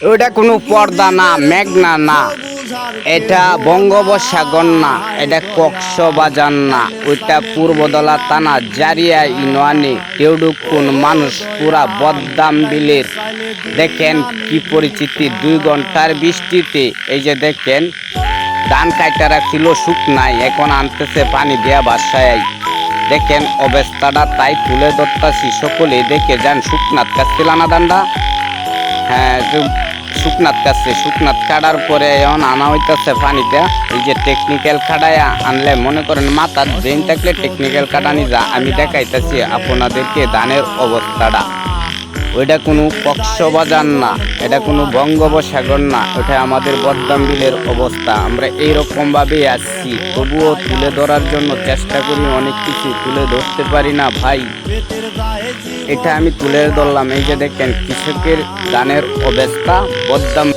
ওইটা কোনো পর্দা না, মেঘনা না, এটা বঙ্গোপসাগর না, এটা কক্সবাজার না, ওইটা পূর্বদলা থানা জারিয়া ইউনিয়নে টেউডুকুন মানুষ পুরা বদ্দাম বিলের। দেখেন কি পরিচিতি, 2 ঘন্টার বৃষ্টিতে এই যে দেখেন ধান কাইটা রাখছিল শুকনাই, এখন আনতেছে পানি দেয়া বাসায়। দেখেন অবস্থাটা তাই তুলে ধরতাছি, সকলে দেখে যান। শুকনাথ কাটছিল না ধানটা, হ্যাঁ শুকনাথ কাটছে, শুকনাথ কাটার পরে এখন আনা হইতেছে পানিতে। এই যে টেকনিক্যাল কাটাইয়া আনলে মনে করেন মাথার ব্রেন থাকলে টেকনিক্যাল কাটানি যা। আমি দেখাইতেছি আপনাদেরকে ধানের অবস্থাটা। ওইটা কোনো কক্সবাজার না, এটা কোনো বঙ্গোপসাগর না, ওটা আমাদের বদ্দাম বিলের অবস্থা। আমরা এইরকমভাবেই আসছি, তবুও তুলে ধরার জন্য চেষ্টা করি, অনেক কিছু তুলে ধরতে পারি না ভাই। এটা আমি তুলে ধরলাম। এই যে দেখেন কৃষকের ধানের অবস্থা বদ্দাম।